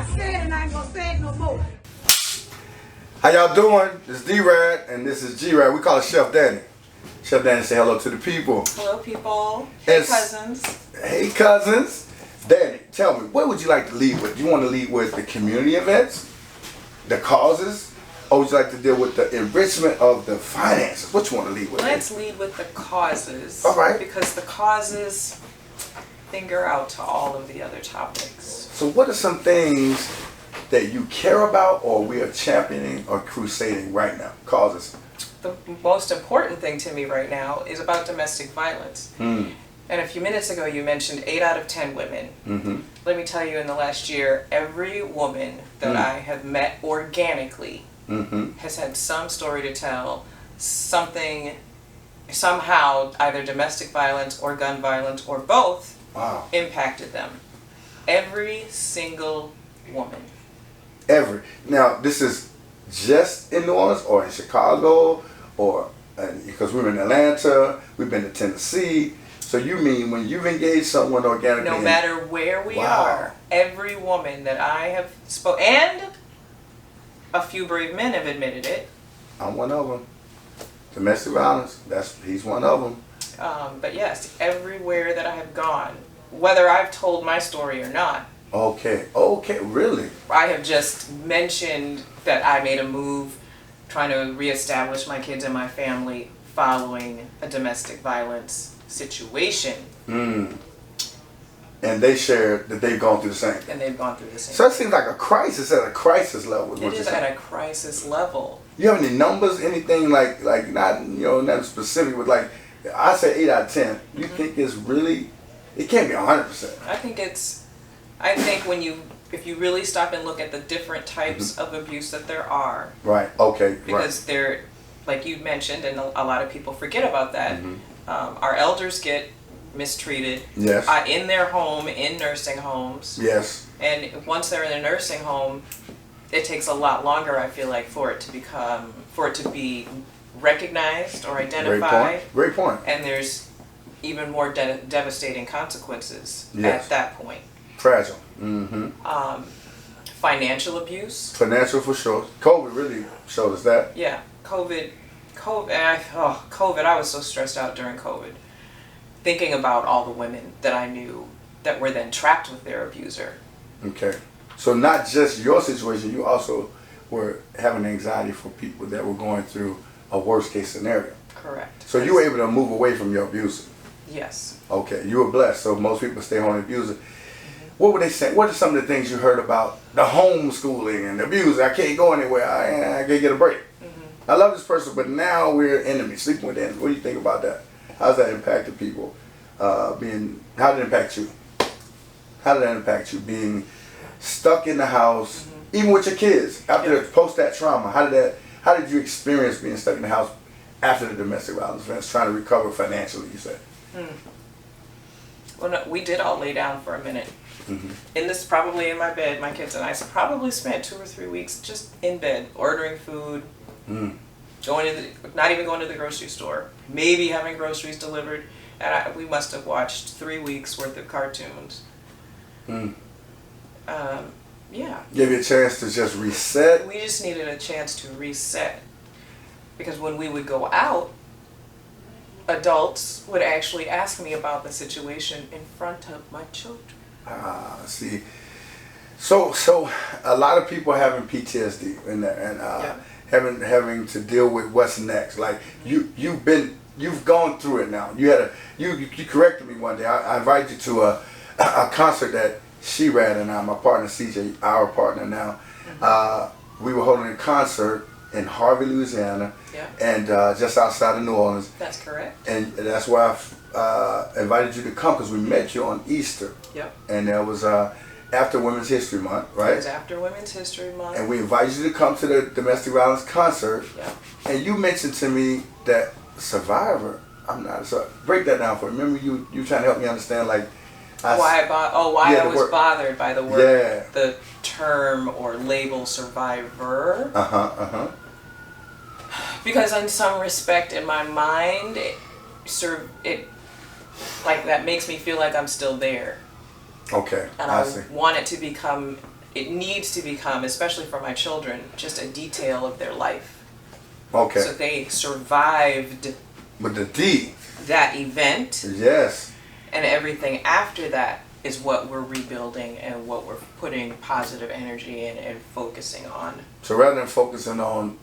I said it and I ain't gonna say it no more. How y'all doing? This is D Rad and this is G Rad. We call it Chef Dani. Chef Dani, say hello to the people. Hello, people. Hey, cousins. Hey, cousins. Dani, tell me, what would you like to lead with? Do you want to lead with the community events, the causes, or would you like to deal with the enrichment of the finances? What you want to lead with? Let's lead with the causes. All right. Because the causes finger out to all of the other topics. So what are some things that you care about or we are championing or crusading right now? Causes. The most important thing to me right now is about domestic violence. And a few minutes ago you mentioned 8 out of 10 women. Let me tell you, in the last year, every woman that I have met organically has had some story to tell, something, somehow, either domestic violence or gun violence or both impacted them. Every single woman. Every. Now, this is just in New Orleans or in Chicago or, because we're in Atlanta, we've been to Tennessee. So you mean when you've engaged someone organically? No matter where we are, every woman that I have spoken, and a few brave men have admitted it. I'm one of them. Domestic violence, he's one of them. But yes, everywhere that I have gone, whether I've told my story or not. Okay, really? I have just mentioned that I made a move trying to reestablish my kids and my family following a domestic violence situation. And they shared that they've gone through the same. And they've gone through the same. So it seems like a crisis at a crisis level. It is at a crisis level. You have any numbers, anything like not, nothing specific, but like, I say 8 out of 10. You think it's really, it can't be 100%. I think if you really stop and look at the different types of abuse that there are. Right, okay, because they're, like you mentioned, and a lot of people forget about that, our elders get mistreated in their home, in nursing homes. Yes. And once they're in a nursing home, it takes a lot longer, I feel like, for it to be recognized or identified. Great point. And there's even more devastating consequences at that point. Fragile. Financial abuse. Financial for sure. COVID really showed us that. Yeah, COVID. I was so stressed out during COVID, thinking about all the women that I knew that were then trapped with their abuser. Okay. So not just your situation, you also were having anxiety for people that were going through a worst case scenario. Correct. So you were able to move away from your abuser. Yes. Okay, you were blessed. So most people stay home and abuse it. What were they saying? What are some of the things you heard about the homeschooling and the abuse? I can't go anywhere. I can't get a break. I love this person, but now we're enemies, sleeping with enemies. What do you think about that? How's that impacted people? How did it impact you? How did that impact you being stuck in the house, even with your kids after post that trauma? How did you experience being stuck in the house after the domestic violence events, trying to recover financially? You said. Well, no, we did all lay down for a minute. Probably in my bed, my kids and I probably spent 2 or 3 weeks just in bed, ordering food, not even going to the grocery store, maybe having groceries delivered, and we must have watched 3 weeks worth of cartoons. Give you a chance to just reset. We just needed a chance to reset, because when we would go out, adults would actually ask me about the situation in front of my children. See, so a lot of people having PTSD and having to deal with what's next. Like you've gone through it now. You corrected me one day. I invited you to a concert that She Rad and I, my partner CJ, our partner now, we were holding a concert in Harvey, Louisiana, and just outside of New Orleans. That's correct. And that's why I invited you to come, because we met you on Easter. And that was after Women's History Month, right? It was after Women's History Month. And we invited you to come to the domestic violence concert. And you mentioned to me that survivor, break that down for me. Remember you trying to help me understand, like, why I was bothered by the word, the term or label survivor. Because in some respect, in my mind, that makes me feel like I'm still there. Okay, and I want it to become it needs to become, especially for my children, just a detail of their life. Okay. So they survived With the D. that event. Yes. And everything after that is what we're rebuilding and what we're putting positive energy in and focusing on. So rather than focusing on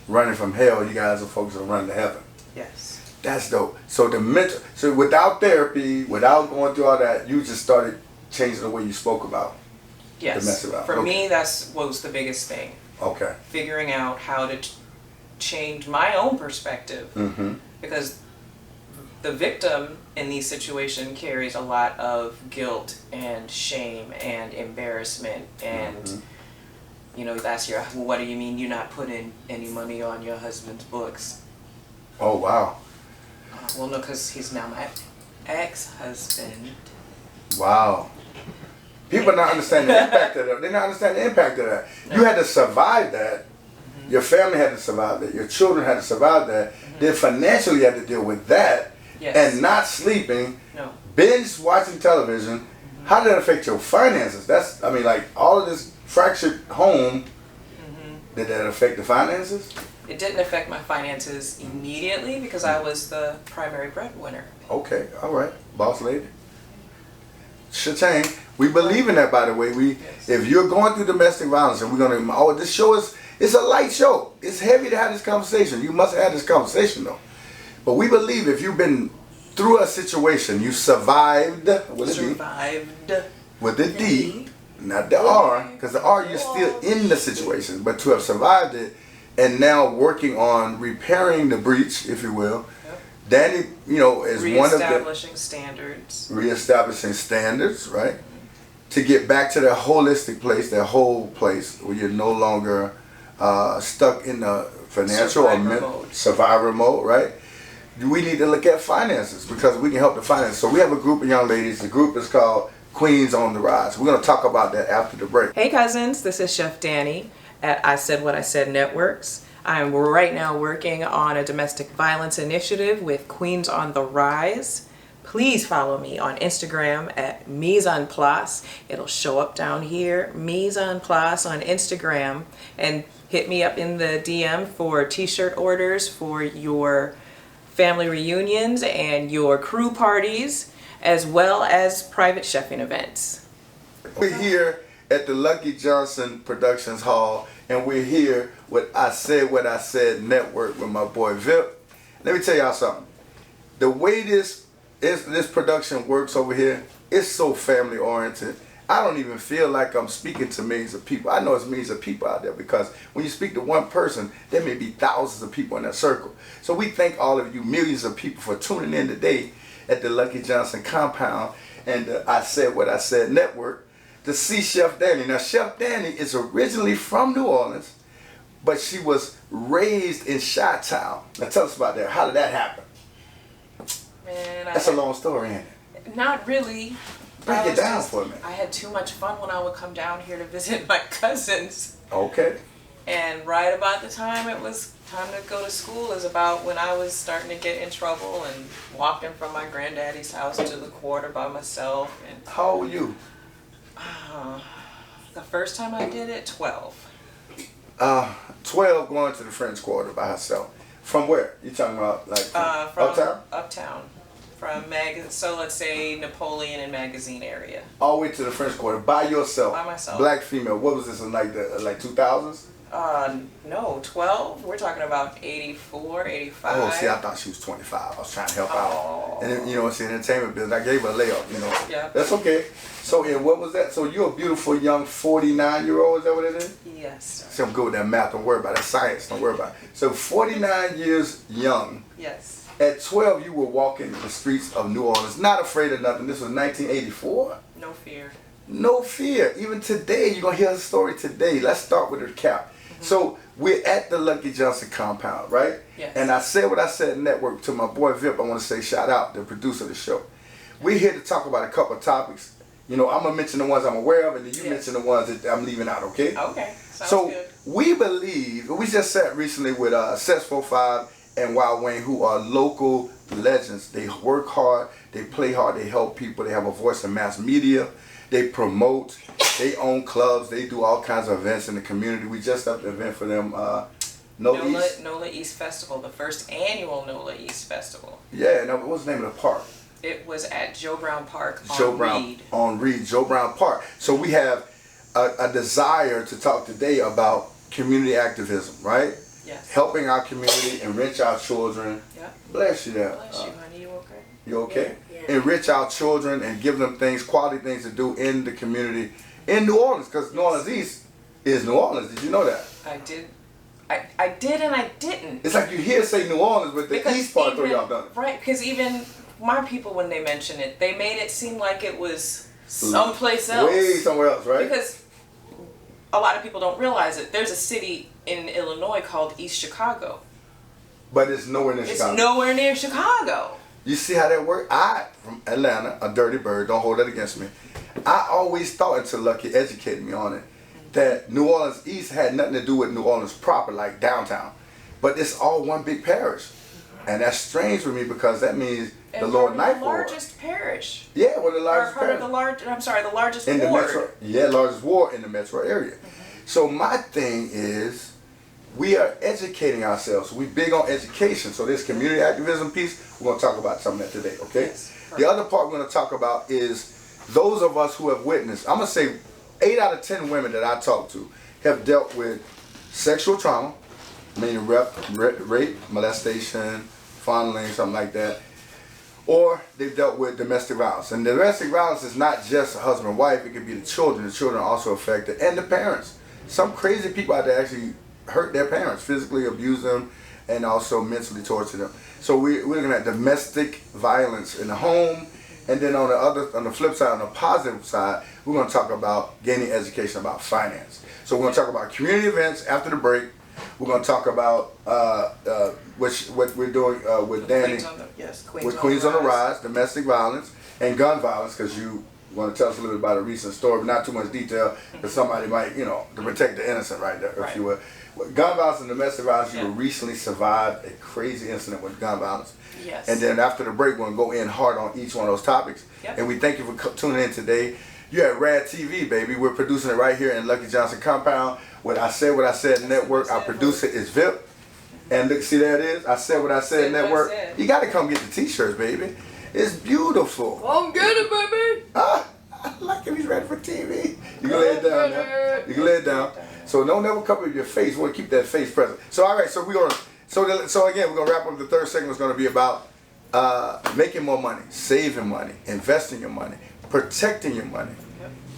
running from hell, you guys are focusing on running to heaven. Yes. That's dope. So so without therapy, without going through all that, you just started changing the way you spoke about Yes. domestic violence. For Okay. me, that's what was the biggest thing. Okay. Figuring out how to change my own perspective. Mm-hmm. Because the victim in these situations carries a lot of guilt and shame and embarrassment and you know, that's your, well, what do you mean you're not putting any money on your husband's books? Oh, wow. Well, no, because he's now my ex-husband. Wow. People not understand the impact of that. They not understand the impact of that. No. You had to survive that. Your family had to survive that. Your children had to survive that. Then financially you had to deal with that. Yes. And not sleeping. No. Binge watching television. How did that affect your finances? That's, I mean, like all of this fractured home. Did that affect the finances? It didn't affect my finances immediately because I was the primary breadwinner. Okay, all right, boss lady. Cha-ching. We believe in that, by the way. Yes. If you're going through domestic violence, and we're gonna, this show it's a light show. It's heavy to have this conversation. You must have this conversation though. But we believe if you've been through a situation, you survived. Survived. With the D, not the R, because the R you're still in the situation, but to have survived it, and now working on repairing the breach, if you will. Dani, you know, is one of the reestablishing standards, right? To get back to that holistic place, that whole place where you're no longer stuck in the financial survivor mode, right? We need to look at finances because we can help the finances. So we have a group of young ladies. The group is called Queens on the Rise. We're going to talk about that after the break. Hey cousins, this is Chef Dani at I Said What I Said Networks. I am right now working on a domestic violence initiative with Queens on the Rise. Please follow me on Instagram at Mise en Place. It'll show up down here, Mise en Place on Instagram, and hit me up in the DM for t-shirt orders for your family reunions and your crew parties, as well as private chefing events. We're here at the Lucky Johnson Productions Hall, and we're here with I Said What I Said Network with my boy Vip. Let me tell y'all something. The way this production works over here, it's so family oriented. I don't even feel like I'm speaking to millions of people. I know it's millions of people out there because when you speak to one person, there may be thousands of people in that circle. So we thank all of you millions of people for tuning in today at the Lucky Johnson compound and the I Said What I Said Network to see Chef Dani. Now, Chef Dani is originally from New Orleans, but she was raised in Chi-Town. Now, tell us about that. How did that happen? Man, That's a long story, ain't it? Not really. Break it down for me. I had too much fun when I would come down here to visit my cousins. Okay. And right about the time it was time to go to school is about when I was starting to get in trouble and walking from my granddaddy's house to the quarter by myself. And how old were you? The first time I did it, 12. 12 going to the French Quarter by herself. From where? You talking about like from uptown? Uptown. From so let's say Napoleon and Magazine area. All the way to the French Quarter by yourself. By myself. Black female. What was this in like the 2000s? No, 12. We're talking about 84, 85. Oh, see, I thought she was 25. I was trying to help out. Oh. And then, you know, it's the entertainment business. I gave her a layup, you know. Yeah. That's okay. So, and what was that? So you're a beautiful young 49-year-old, is that what it is? Yes. See, I'm good with that math. Don't worry about it. That's science. Don't worry about it. So 49 years young. Yes. At 12, you were walking the streets of New Orleans, not afraid of nothing. This was 1984. No fear. No fear. Even today, you're going to hear her story today. Let's start with her cap. So we're at the Lucky Johnson compound, right? Yes. And I said what I said network to my boy Vip. I want to say shout out, the producer of the show. We're here to talk about a couple of topics. You know, I'm going to mention the ones I'm aware of, and then you mention the ones that I'm leaving out, okay? Okay. Sounds so good. we believe, we just sat recently with Sets 45 and Wild Wayne, who are local legends. They work hard, they play hard, they help people, they have a voice in mass media, they promote, They own clubs. They do all kinds of events in the community. We just had an event for them. NOLA East Festival, the first annual NOLA East Festival. Yeah, and what was the name of the park? It was at Joe Brown Park on Reed, Joe Brown Park. So we have a desire to talk today about community activism, right? Yes. Helping our community, enrich our children. Yeah. Bless you there. Bless you, honey. You okay? You okay? Yeah. Enrich our children and give them things, quality things to do in the community in New Orleans, because New Orleans East is New Orleans. Did you know that? I did. I did and I didn't. It's like you hear say New Orleans, but the Because East part even- throw y'all done it. Right, because even my people, when they mention it, they made it seem like it was someplace else. Way somewhere else, right? Because a lot of people don't realize it. There's a city in Illinois called East Chicago. But it's nowhere near It's Chicago. nowhere near Chicago. You see how that works? I, from Atlanta, a dirty bird, don't hold that against me. I always thought, until Lucky educated me on it, that New Orleans East had nothing to do with New Orleans proper, like downtown. But it's all one big parish. And that's strange for me because that means the And Lord part of Night the largest parish. Yeah, one of the Or largest part of parishes. the largest In the ward. metro, yeah, largest ward in the metro area. So my thing is, we are educating ourselves. We big on education. So this community activism piece, we're going to talk about some of that today, okay? Yes, The other part we're going to talk about is those of us who have witnessed. I'm going to say 8 out of 10 women that I talk to have dealt with sexual trauma, meaning rape, molestation, fondling, something like that. Or they've dealt with domestic violence. And domestic violence is not just a husband and wife, it could be the children. The children are also affected, and the parents. Some crazy people out there actually hurt their parents, physically abuse them, and also mentally torture them. So we're looking at domestic violence in the home, and then on the flip side, on the positive side, we're going to talk about gaining education about finance. So we're going to talk about community events after the break. We're going to talk about what we're doing with Dani, Queens on the Rise, domestic violence, and gun violence, because you want to tell us a little bit about a recent story, but not too much detail, because somebody might, to protect the innocent right there, if you will. Gun violence and domestic violence, you recently survived a crazy incident with gun violence. Yes. And then after the break, we're going to go in hard on each one of those topics. Yep. And we thank you for tuning in today. You're at Rad TV, baby. We're producing it right here in Lucky Johnson Compound. What I Said Network. Our producer is VIP. And look, see there it is. I Said What I Said Network. You got to come get the t-shirts, baby. It's beautiful. Come get it, baby. I like him. He's ready for TV. You can lay it down now. You can lay it down. So don't never cover your face. We want to keep that face present. So all right. So we're gonna. So again, we're gonna wrap up. The third segment is gonna be about making more money, saving money, investing your money, protecting your money,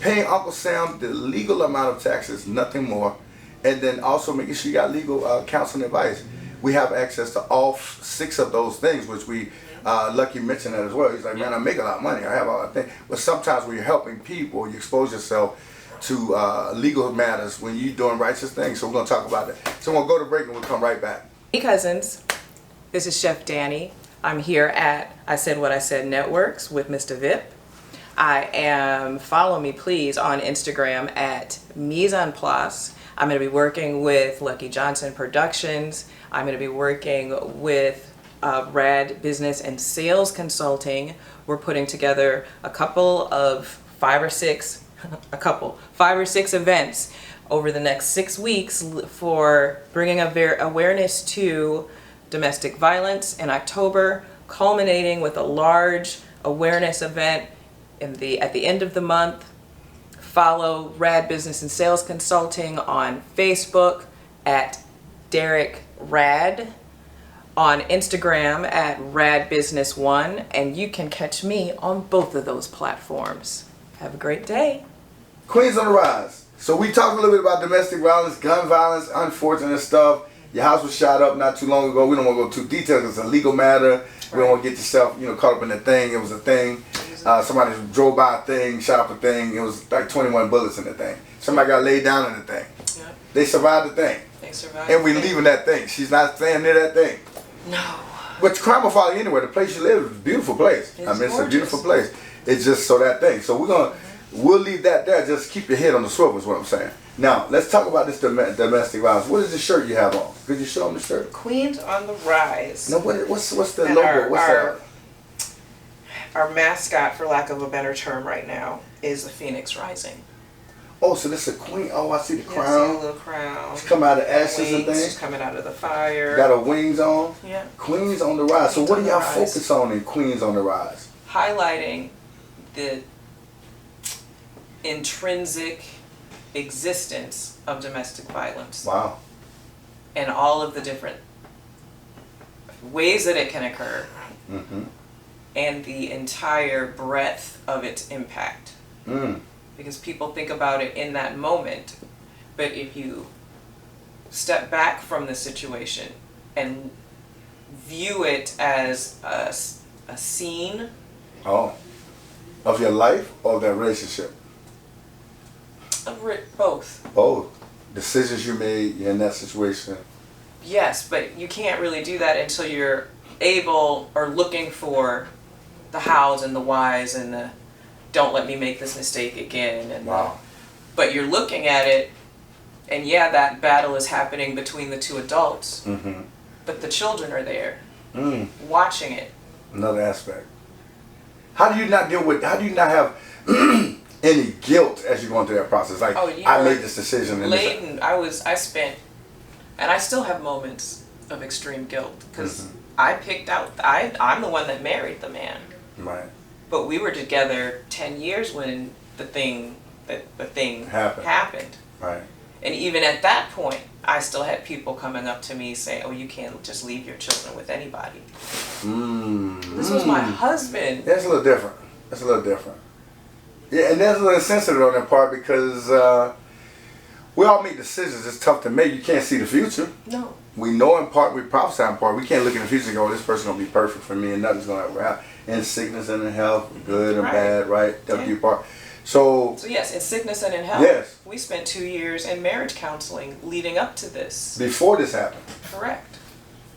paying Uncle Sam the legal amount of taxes, nothing more, and then also making sure you got legal counsel and advice. We have access to all 6 of those things, which we Lucky mentioned that as well. He's like, man, I make a lot of money. I have all that thing. But sometimes when you're helping people, you expose yourself to legal matters when you're doing righteous things. So we're going to talk about that. So we'll go to break and we'll come right back. Hey cousins, this is Chef Dani. I'm here at I Said What I Said Networks with Mr. Vip. Follow me please on Instagram at Mise en Place. I'm going to be working with Lucky Johnson Productions. I'm going to be working with Rad Business and Sales Consulting. We're putting together a couple of 5 or 6 events over the next 6 weeks for bringing awareness to domestic violence in October, culminating with a large awareness event at the end of the month. Follow Rad Business and Sales Consulting on Facebook at Derek Rad, on Instagram at RadBusiness1, and you can catch me on both of those platforms. Have a great day. Queens on the Rise. So we talked a little bit about domestic violence, gun violence, unfortunate stuff. Your house was shot up not too long ago. We don't want to go too detailed. It's a legal matter. We don't want to get yourself, caught up in the thing. It was a thing. Somebody drove by a thing, shot up a thing. It was like 21 bullets in the thing. Somebody got laid down in the thing. Yep. They survived the thing. They survived. And we leaving that thing. She's not staying near that thing. No. But crime will follow you anywhere. The place you live is a beautiful place. It's a beautiful place. It's just so that thing. So we'll leave that there. Just keep your head on the swivel is what I'm saying. Now, let's talk about this domestic violence. What is the shirt you have on? Could you show them the shirt? Queens on the Rise. No, what's the And logo? What's that? Our mascot, for lack of a better term right now, is the Phoenix Rising. Oh, so this is a queen. Oh, I see the Yeah, crown. see a little crown. She's coming out of ashes Wings, and things. she's coming out of the fire. Got her wings on. Yeah. Queens on the rise. So Queens what do on the y'all rise. focus on in Queens on the Rise? Highlighting the intrinsic existence of domestic violence. Wow. And all of the different ways that it can occur. Mm-hmm. And the entire breadth of its impact. Mm. Because people think about it in that moment, but if you step back from the situation and view it as a scene. Oh. Of your life or that relationship? Both. Both. Decisions you made in that situation. Yes, but you can't really do that until you're able or looking for the hows and the whys and the don't let me make this mistake again. And wow. But you're looking at it, and yeah, that battle is happening between the two adults. Mm-hmm. But the children are there, watching it. Another aspect. How do you not have any guilt as you're going through that process? Like, I made this decision. Laden, I spent, and I still have moments of extreme guilt because I picked out, I'm the one that married the man. Right. But we were together 10 years when the thing happened. Right. And even at that point, I still had people coming up to me saying, "Oh, you can't just leave your children with anybody." This was my husband. That's a little different. Yeah, and that's a little sensitive on that part because we all make decisions. It's tough to make. You can't see the future. No. We know in part, we prophesy in part. We can't look in the future and go, this person's going to be perfect for me and nothing's going to ever happen. In sickness and in health, good and bad, right? That'll be part. So yes, in sickness and in health. Yes. We spent 2 years in marriage counseling leading up to this. Before this happened. Correct.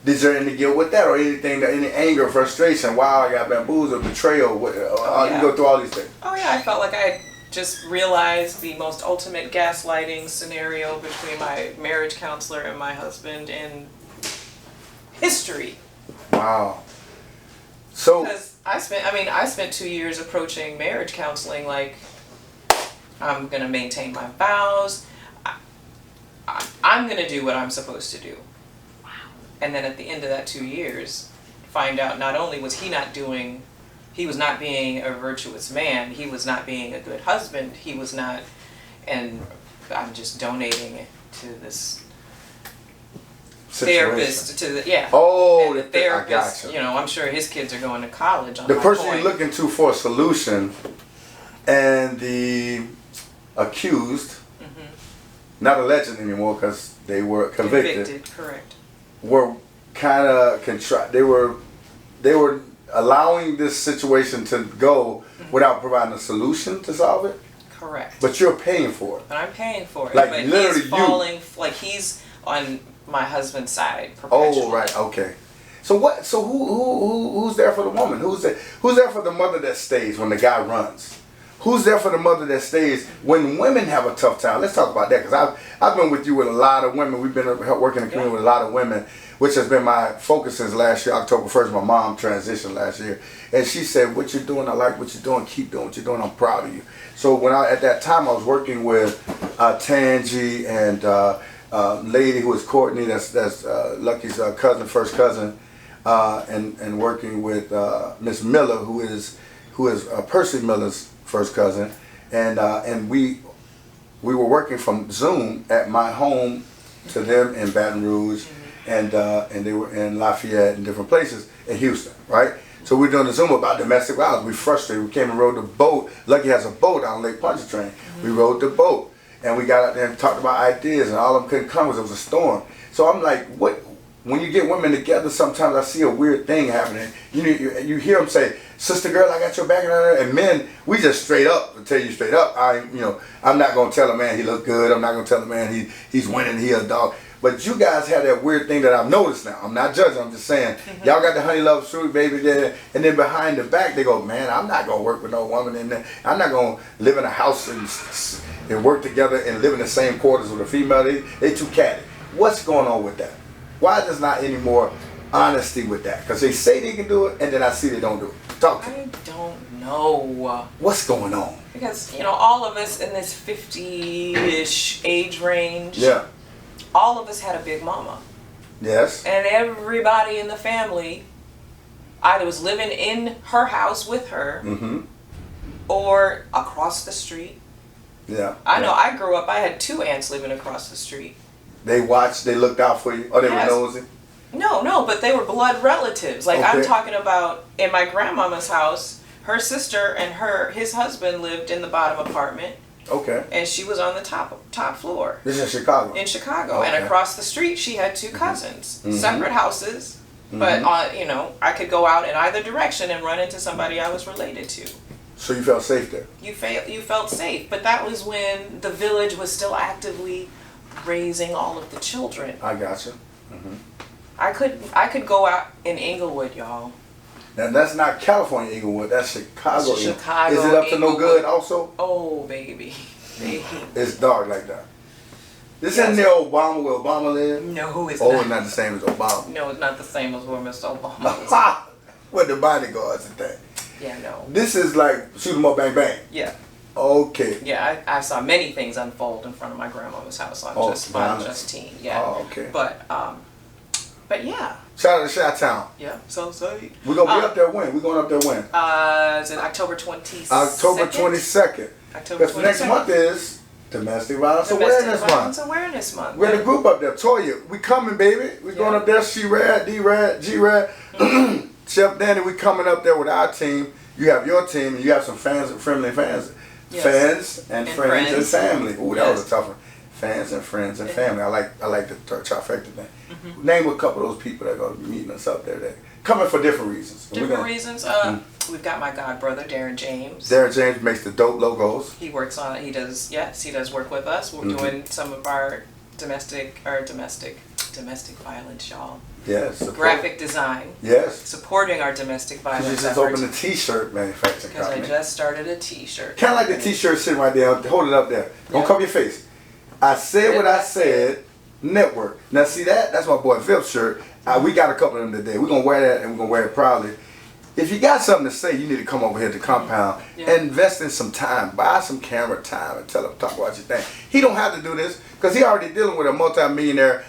Is there any guilt with that or anything, any anger, frustration? Wow, I got bamboozled, betrayal. You go through all these things. Oh yeah, I felt like I just realized the most ultimate gaslighting scenario between my marriage counselor and my husband in history. Wow. So because I spent 2 years approaching marriage counseling like I'm gonna maintain my vows. I'm gonna do what I'm supposed to do. Wow. And then at the end of that 2 years, find out not only was he was not being a virtuous man, he was not being a good husband, he was not, and I'm just donating it to this therapist, Oh, the therapist, I gotcha. I'm sure his kids are going to college on the my person point. you're looking to for a solution and the accused, not alleged anymore because they were convicted. Correct. Were kind of they were allowing this situation to go without providing a solution to solve it. Correct. But you're paying for it. But I'm paying for it. Like but literally, he's falling. Like he's on my husband's side perpetually. Oh right, okay. So what? So who's there for the woman? Who's there for the mother that stays when the guy runs? Who's there for the mother that stays when women have a tough time? Let's talk about that because I've been with you with a lot of women. We've been working in the community with a lot of women, which has been my focus since last year, October 1st. My mom transitioned last year, and she said, "What you're doing, I like what you're doing. Keep doing what you're doing. I'm proud of you." So at that time I was working with Tangi and lady who is Courtney, that's Lucky's first cousin, and working with Miss Miller, who is Percy Miller's first cousin, and we were working from Zoom at my home to them in Baton Rouge, and they were in Lafayette and different places in Houston, right? So we're doing the Zoom about domestic violence. We frustrated. We came and rode the boat. Lucky has a boat on Lake Pontchartrain. We rode the boat, and we got out there and talked about ideas, and all of them couldn't come because it was a storm. So I'm like, what? When you get women together, sometimes I see a weird thing happening. You hear them say, "Sister girl, I got your back," and men, we just straight up tell you straight up. I'm not gonna tell a man he look good. I'm not gonna tell a man he's winning. He a dog. But you guys have that weird thing that I've noticed now. I'm not judging. I'm just saying, y'all got the honey love sweet baby there, and then behind the back they go, "Man, I'm not gonna work with no woman in there. I'm not gonna live in a house and work together and live in the same quarters with a female. They too catty." What's going on with that? Why there's not any more honesty with that? Because they say they can do it, and then I see they don't do it. Talk to me. I don't know. What's going on? Because, all of us in this 50-ish age range, Yeah. all of us had a big mama. Yes. And everybody in the family either was living in her house with her or across the street. Yeah. I know I grew up, I had 2 aunts living across the street. They watched, they looked out for you, or they Yes. were nosy? No, but they were blood relatives. Like, I'm Okay. talking about in my grandmama's house, her sister and his husband lived in the bottom apartment, Okay. and she was on the top floor This is in Chicago. in Chicago. Okay. And across the street, she had 2 cousins, separate houses. Mm-hmm. But I could go out in either direction and run into somebody I was related to. So you felt safe there? You felt safe, but that was when the village was still actively raising all of the children. I gotcha. I could go out in Inglewood, y'all. Now that's not California Inglewood, that's Chicago. That's Chicago, Is it up to no Inglewood. good also? Oh, baby. It's dark like that. This Yes. isn't the Obama where Obama lived? No, it's Oh, not. it's not the same as Obama. No, it's not the same as where Mr. Obama was. With the bodyguards and thing. Yeah, no. This is like shoot 'em up, bang bang. Yeah. Okay. Yeah, I saw many things unfold in front of my grandmother's house on Oh, just violence. teen. Yeah. Oh, okay. But yeah. Shout out to Chi-Town. Yeah. So sorry. We're gonna be up there when? We're going up there when? Is it October 22nd? October 22nd. October Because next 22nd. month is Domestic Violence Domestic Awareness Violence Month. Awareness Month. We're in the group up there. Toya, we coming, baby. We going up there. C Rad, D Rad, G Rad. Chef Dani, we coming up there with our team. You have your team, and you have some fans and friendly fans. Yes. Fans and friends and friends. family. Ooh, that was Yes. a tough one. Fans and friends and family. I like the trifecta thing. Name a couple of those people that are going to be meeting us up there. That coming for different reasons. And we're Different gonna- reasons. We've got my god brother, Darren James. Darren James makes the dope logos. He works on it. He does work with us. We're doing some of our domestic violence, y'all. Yes. support. Graphic design. Yes. Supporting our domestic You violence just efforts. opened a T-shirt manufacturing Because I company. just started a T-shirt. Kind of like the T-shirt sitting right there. Hold it up there. Don't Yeah. cover your face. I said what I said. Network. Now see that? That's my boy Vip's shirt. We got a couple of them today. We're gonna wear that and we're gonna wear it proudly. If you got something to say, you need to come over here to Compound Yeah. and invest in some time. Buy some camera time and tell him talk about your thing. He don't have to do this because he already dealing with a multi-millionaire.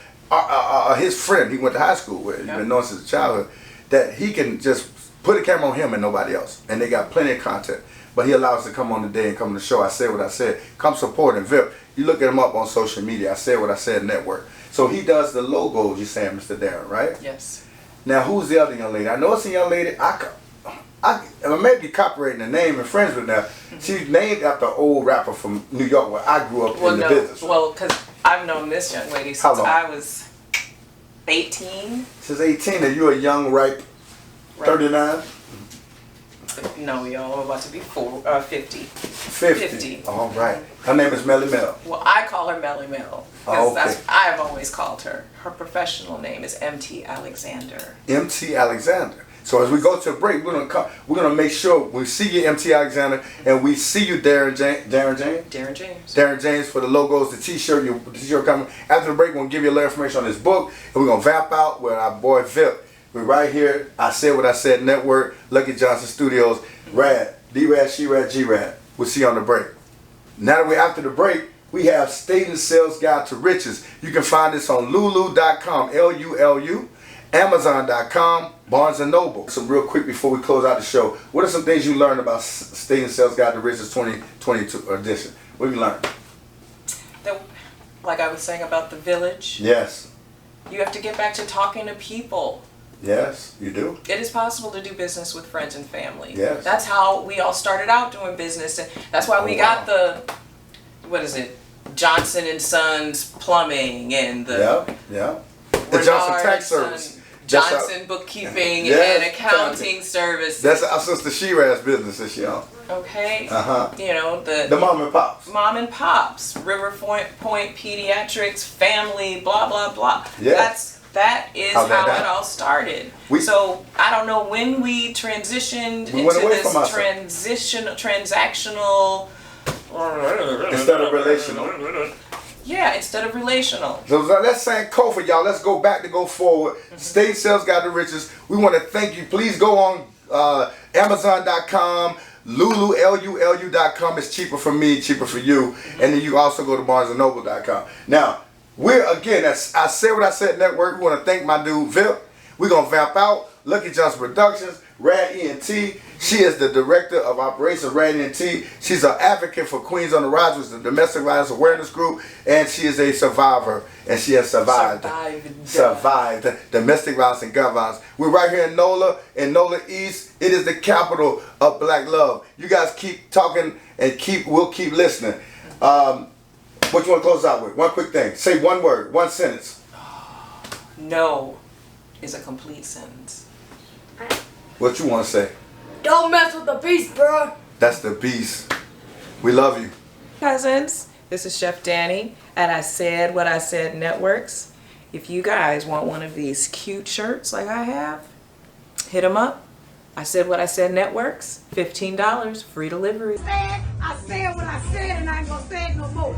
His friend he went to high school with. He's Yeah. been known since childhood. That he can just put a camera on him and nobody else, and they got plenty of content. But he allows us to come on today and come to the show. I said what I said. Come support him, Vip. You look at him up on social media. I said what I said. Network. So he does the logos. You're saying, Mr. Darren, right? Yes. Now, who's the other young lady? I know it's a young lady. I may be copyrighting the name and friends with her. She's named after an old rapper from New York where I grew up in the business. Well, because I've known this young lady How since long? I was 18. Since 18, and you're a young, ripe 39? No, y'all, I'm about to be 50. 50. All right. Her name is Melly Mel. Well, I call her Melly Mel. Oh, Because okay. I've always called her. Her professional name is MT Alexander. MT Alexander. So as we go to a break, we're gonna make sure we see you, MT Alexander, and we see you, Darren James. Darren James for the logos, the T-shirt coming. After the break, we're gonna give you a little information on this book, and we're gonna vamp out with our boy Vip. We're right here. I said what I said. Network, Lucky Johnson Studios, Rad, D Rad, She Rad, G Rad. We'll see you on the break. Now that we're after the break, we have Stating Sales Guide to Riches. You can find this on lulu.com, Lulu, Amazon.com, Barnes & Noble. So real quick before we close out the show, what are some things you learned about Stating Sales Guide to Riches 2022 edition? What have you learned? Like I was saying about the village, Yes. you have to get back to talking to people. Yes, you do. It is possible to do business with friends and family. Yes. That's how we all started out doing business. And that's why we got the, Johnson and Sons Plumbing and the Yeah. The Johnson Renard Tax and Service. Son That's Johnson Bookkeeping Yes, and Accounting Services. That's our sister She-Rad's business this year. Okay. Uh-huh. You know, The mom and pops. Mom and Pops, River Point Pediatrics, Family, blah, blah, blah. Yes. That is How'd that how it happen? all started. We- So I don't know when we transitioned We went into away this from ourselves. transactional. Instead of relational. Yeah, instead of relational. So let's thank Kofi, y'all. Let's go back to go forward. State Sales Guide to Riches. We want to thank you. Please go on Amazon.com, Lulu, Lulu.com is cheaper for me, cheaper for you. And then you also go to BarnesandNoble.com. Now, we're, again, I said what I said network. We want to thank my dude, Vip. We're going to vamp out. Lucky Johnson Productions, Rad ENT. She is the director of operations, Rad ENT. She's an advocate for Queens on the Rise, which is the domestic violence awareness group. And she is a survivor. And she has survived domestic violence and gun violence. We're right here in NOLA East. It is the capital of black love. You guys keep talking and we'll keep listening. What you want to close out with? One quick thing. Say one word, one sentence. No is a complete sentence. What you want to say? Don't mess with the beast, bro. That's the beast. We love you. Cousins, this is Chef Dani, and I Said What I Said Networks. If you guys want one of these cute shirts like I have, hit them up. I Said What I Said Networks, $15, free delivery. I said what I said, and I ain't gonna say it no more.